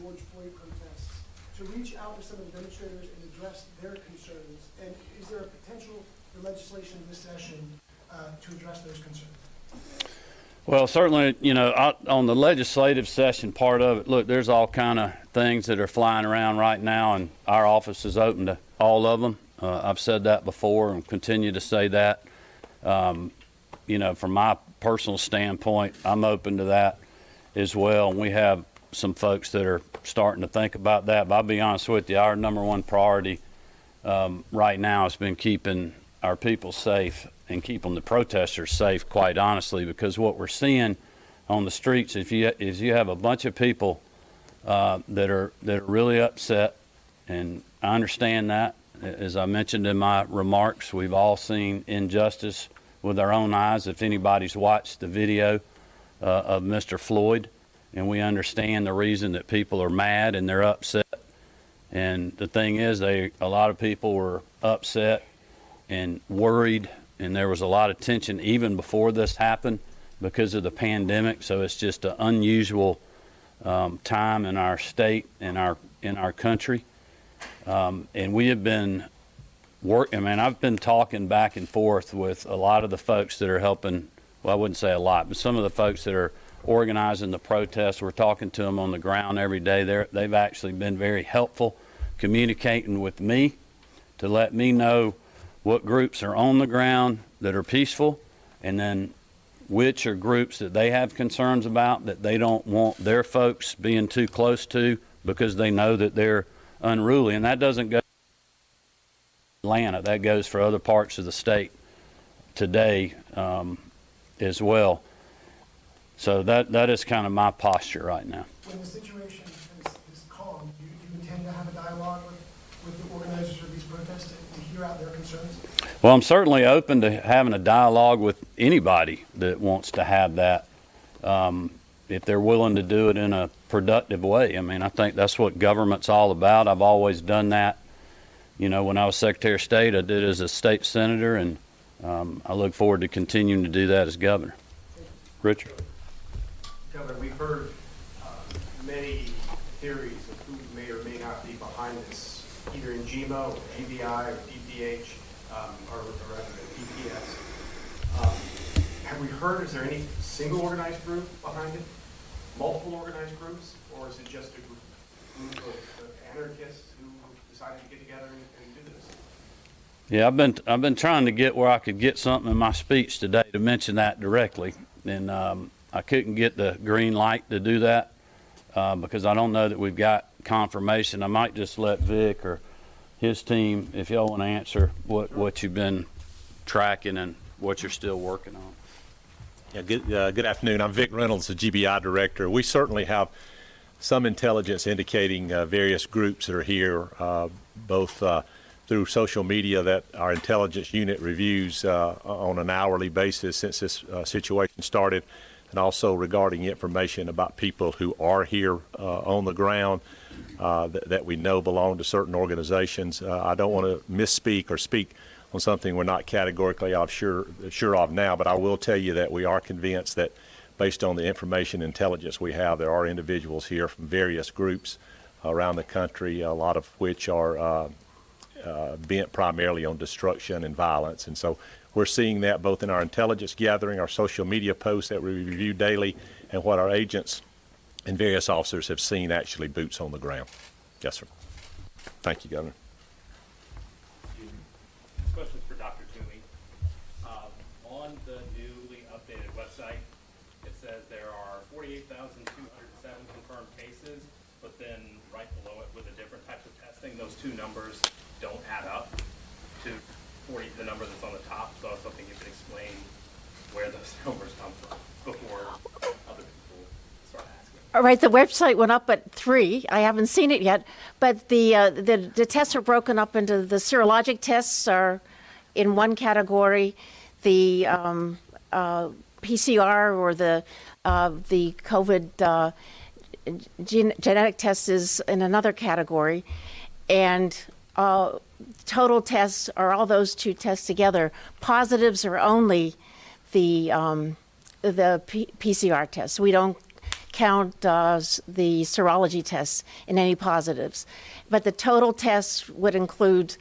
George Floyd protests to reach out to some of the demonstrators and address their concerns? And is there a potential for legislation in this session to address those concerns? Well, certainly, you know, on the legislative session part of it, look, there's all kind of things that are flying around right now, and our office is open to all of them. I've said that before and continue to say that. You know, from my personal standpoint, I'm open to that as well. And we have some folks that are starting to think about that. But I'll be honest with you, our number one priority right now has been keeping our people safe and keeping the protesters safe, quite honestly, because what we're seeing on the streets, if you have a bunch of people that are really upset, and I understand that. As I mentioned in my remarks, we've all seen injustice with our own eyes. If anybody's watched the video of Mr. Floyd, and we understand the reason that people are mad and they're upset. And the thing is, a lot of people were upset and worried, and there was a lot of tension even before this happened because of the pandemic. So it's just an unusual time in our state, in our country. And we have been I've been talking back and forth with a lot of the folks that are helping. Well, I wouldn't say a lot, but some of the folks that are organizing the protests. We're talking to them on the ground every day. They've actually been very helpful communicating with me to let me know what groups are on the ground that are peaceful, and then which are groups that they have concerns about that they don't want their folks being too close to because they know that they're unruly. And that doesn't go to Atlanta. That goes for other parts of the state today as well. So that is kind of my posture right now. When the situation is calm, do you intend to have a dialogue with the organizers of these protests to hear out their concerns? Well, I'm certainly open to having a dialogue with anybody that wants to have that, if they're willing to do it in a productive way. I mean, I think that's what government's all about. I've always done that. You know, when I was Secretary of State, I did it as a state senator, and I look forward to continuing to do that as governor. Richard? Governor, we've heard many theories of who may or may not be behind this, either in GMO, or GBI, or DPH, or rather DPS. Have we heard, is there any single organized group behind it, multiple organized groups, or is it just a group of anarchists who decided to get together and do this? Yeah, I've been trying to get where I could get something in my speech today to mention that directly, and I couldn't get the green light to do that because I don't know that we've got confirmation. I might just let Vic or his team, if y'all want to answer what you've been tracking and what you're still working on. Yeah, good afternoon. I'm Vic Reynolds, the GBI director. We certainly have some intelligence indicating various groups that are here, both through social media that our intelligence unit reviews on an hourly basis since this situation started, and also regarding information about people who are here on the ground that we know belong to certain organizations. I don't want to misspeak or speak on something we're not categorically sure of now, but I will tell you that we are convinced that based on the information intelligence we have, there are individuals here from various groups around the country, a lot of which are bent primarily on destruction and violence. And so we're seeing that both in our intelligence gathering, our social media posts that we review daily, and what our agents and various officers have seen actually boots on the ground. Yes, sir. Thank you, Governor. Questions for Dr. Toomey. On the newly updated website, it says there are 48,207 confirmed cases, but then right below it with the different types of testing, those two numbers don't add up to the number that's on the top. So I was hoping you could explain where those numbers come from before other people start asking. All right, the website went up at 3. I haven't seen it yet, but the tests are broken up into the serologic tests are in one category, the PCR or the COVID genetic test is in another category, and total tests are all those two tests together. Positives are only the PCR test. We don't count the serology tests and any positives. But the total tests would include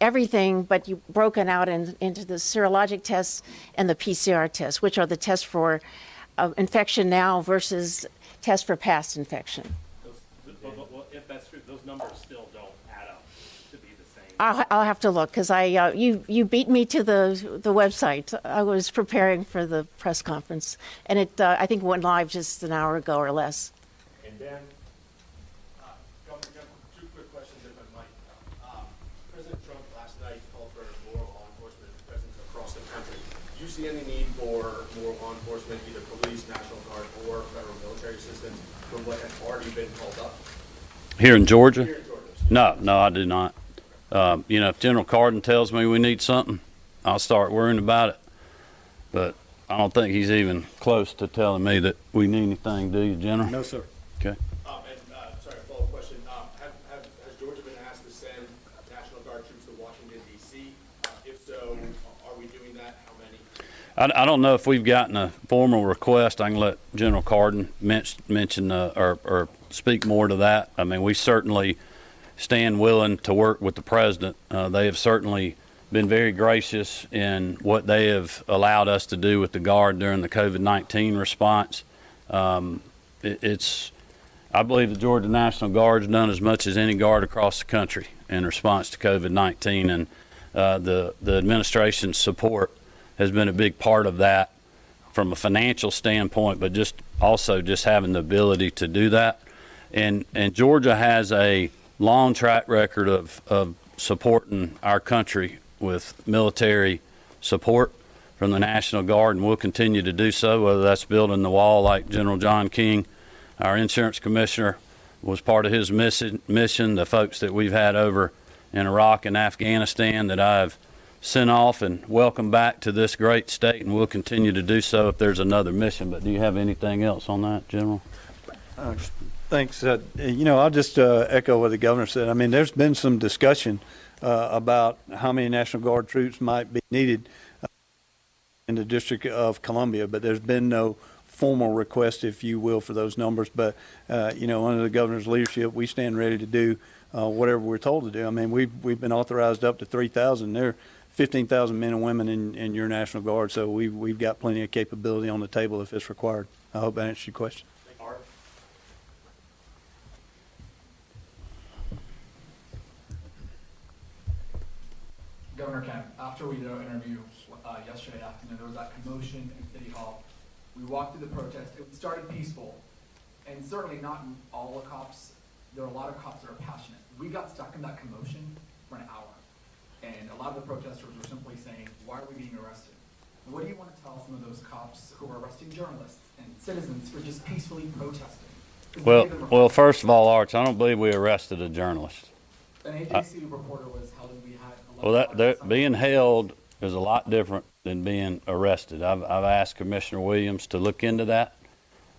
everything, but you broken out into the serologic tests and the PCR tests, which are the tests for infection now versus tests for past infection. Well, if that's true, those numbers still don't add up to be the same. I'll have to look because you beat me to the website. I was preparing for the press conference, and it I think went live just an hour ago or less. And then, Governor Kemp, two quick questions if I might. President Trump last night called for more law enforcement presence across the country. Do you see any need for more law enforcement, either police, National Guard, or federal military assistance from what has already been called up? Here in Georgia? Here in Georgia. No, I do not. If General Cardin tells me we need something, I'll start worrying about it. But I don't think he's even close to telling me that we need anything, do you, General? No, sir. Okay. Sorry, follow-up question. Has Georgia been asked to send National Guard troops to Washington, D.C.? If so, are we doing that? How many? I don't know if we've gotten a formal request. I can let General Cardin mention or speak more to that. I mean, we certainly stand willing to work with the president. They have certainly been very gracious in what they have allowed us to do with the Guard during the COVID-19 response. I believe the Georgia National Guard's done as much as any guard across the country in response to COVID-19, and the administration's support has been a big part of that from a financial standpoint, but just also just having the ability to do that. And Georgia has a long track record of supporting our country with military support from the National Guard, and we'll continue to do so, whether that's building the wall like General John King, our insurance commissioner, was part of his mission, the folks that we've had over in Iraq and Afghanistan that I've sent off and welcome back to this great state, and we'll continue to do so if there's another mission. But do you have anything else on that, General? Thanks. I'll just echo what the governor said. I mean, there's been some discussion about how many National Guard troops might be needed in the District of Columbia, but there's been no formal request, if you will, for those numbers. But, under the governor's leadership, we stand ready to do whatever we're told to do. I mean, we've been authorized up to 3,000. There are 15,000 men and women in your National Guard, so we've got plenty of capability on the table if it's required. I hope that answers your question. Governor Kemp, after we did our interview yesterday afternoon, there was that commotion in City Hall. We walked through the protest. It started peaceful, and certainly not all the cops. There are a lot of cops that are passionate. We got stuck in that commotion for an hour, and a lot of the protesters were simply saying, why are we being arrested? And what do you want to tell some of those cops who are arresting journalists and citizens for just peacefully protesting? Well, first of all, Arch, I don't believe we arrested a journalist. An AJC reporter was held, and we had being held is a lot different than being arrested. I've asked Commissioner Williams to look into that.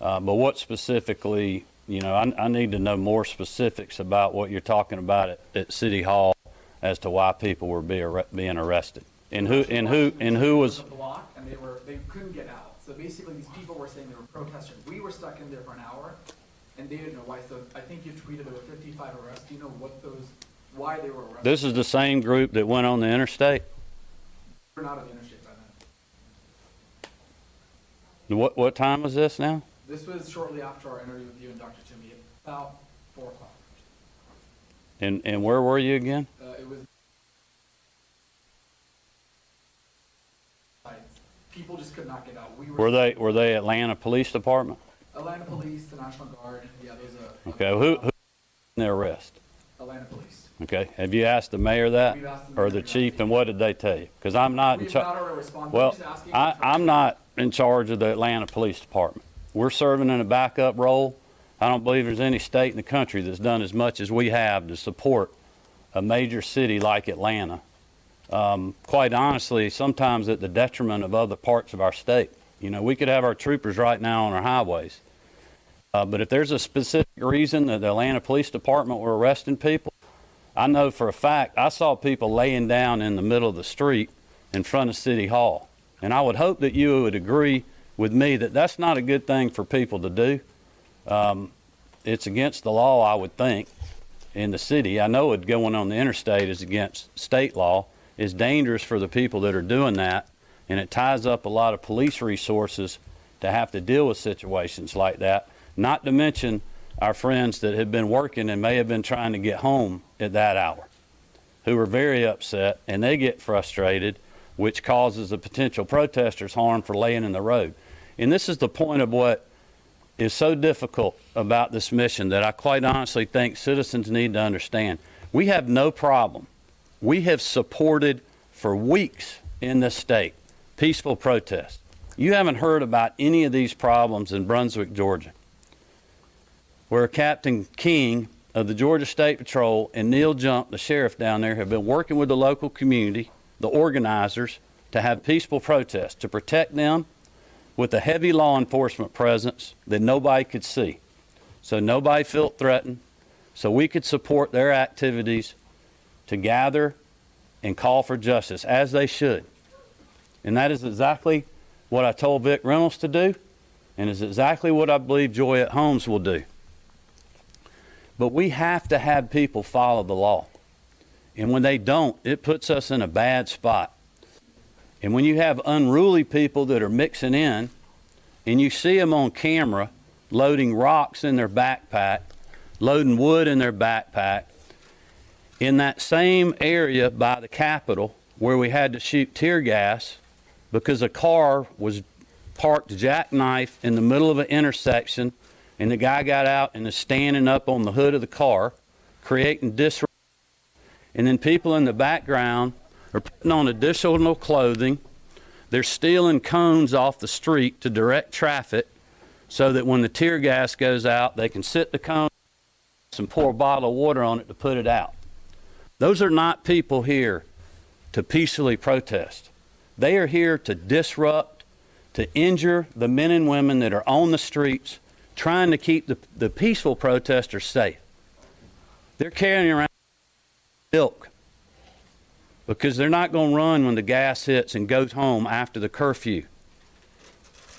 But what specifically, I need to know more specifics about what you're talking about at City Hall as to why people were being arrested. And who was the block, and they couldn't get out. So basically these people were saying they were protesting. We were stuck in there for an hour, and they didn't know why. So I think you tweeted there were 55 arrests. Do you know why they were arrested? This is the same group that went on the interstate? We're not on the interstate by then. What time was this now? This was shortly after our interview with you and Dr. Toomey, about 4 o'clock. And where were you again? It was people just could not get out. Were they Atlanta Police Department? Atlanta Police, the National Guard. Yeah, those are. Okay, who in their arrest? Atlanta Police. Okay, have you asked the mayor that, We've asked or the chief, and what did they tell you? Because I'm not in We've charge. not already responded. Well, We're just asking I'm not in charge of the Atlanta Police Department. We're serving in a backup role. I don't believe there's any state in the country that's done as much as we have to support a major city like Atlanta. Quite honestly, sometimes at the detriment of other parts of our state. We could have our troopers right now on our highways. But if there's a specific reason that the Atlanta Police Department were arresting people, I know for a fact I saw people laying down in the middle of the street in front of City Hall. And I would hope that you would agree with me that that's not a good thing for people to do. It's against the law, I would think, in the city. I know it going on the interstate is against state law. It's dangerous for the people that are doing that, and it ties up a lot of police resources to have to deal with situations like that, not to mention our friends that have been working and may have been trying to get home at that hour, who are very upset, and they get frustrated, which causes the potential protesters harm for laying in the road. And this is the point of what is so difficult about this mission that I quite honestly think citizens need to understand. We have no problem. We have supported for weeks in this state peaceful protest. You haven't heard about any of these problems in Brunswick, Georgia, where Captain King of the Georgia State Patrol and Neil Jump, the sheriff down there, have been working with the local community, the organizers, to have peaceful protests, to protect them with a heavy law enforcement presence that nobody could see. So nobody felt threatened, so we could support their activities to gather and call for justice, as they should. And that is exactly what I told Vic Reynolds to do, and is exactly what I believe Joy at Homes will do. But we have to have people follow the law. And when they don't, it puts us in a bad spot. And when you have unruly people that are mixing in, and you see them on camera loading rocks in their backpack, loading wood in their backpack, in that same area by the Capitol where we had to shoot tear gas because a car was parked jackknife in the middle of an intersection, and the guy got out and is standing up on the hood of the car, creating disruption. And then people in the background are putting on additional clothing. They're stealing cones off the street to direct traffic so that when the tear gas goes out, they can sit the cone and pour a bottle of water on it to put it out. Those are not people here to peacefully protest. They are here to disrupt, to injure the men and women that are on the streets trying to keep the peaceful protesters safe. They're carrying around milk because they're not going to run when the gas hits and goes home after the curfew.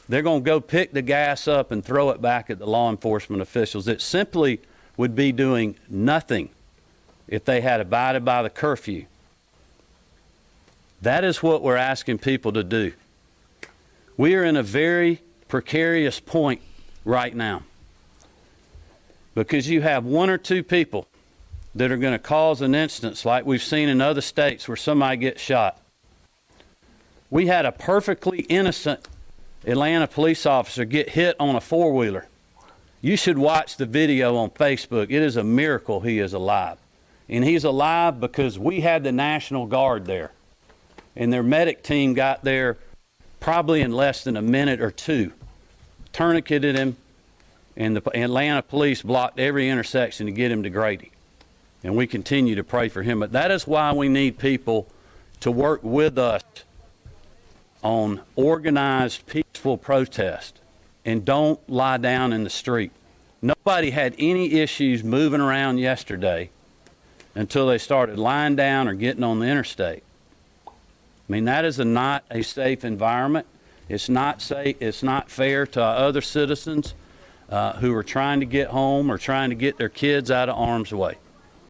They're going to go pick the gas up and throw it back at the law enforcement officials. It simply would be doing nothing if they had abided by the curfew. That is what we're asking people to do. We are in a very precarious point right now because you have one or two people that are going to cause an instance like we've seen in other states where somebody gets shot. We had a perfectly innocent Atlanta police officer get hit on a four-wheeler. You should watch the video on Facebook. It is a miracle he is alive. And he's alive because we had the National Guard there. And their medic team got there probably in less than a minute or two, tourniqueted him, and the Atlanta police blocked every intersection to get him to Grady. And we continue to pray for him. But that is why we need people to work with us on organized, peaceful protest. And don't lie down in the street. Nobody had any issues moving around yesterday until they started lying down or getting on the interstate. I mean, that is not a safe environment. It's not safe. It's not fair to our other citizens who are trying to get home or trying to get their kids out of harm's way.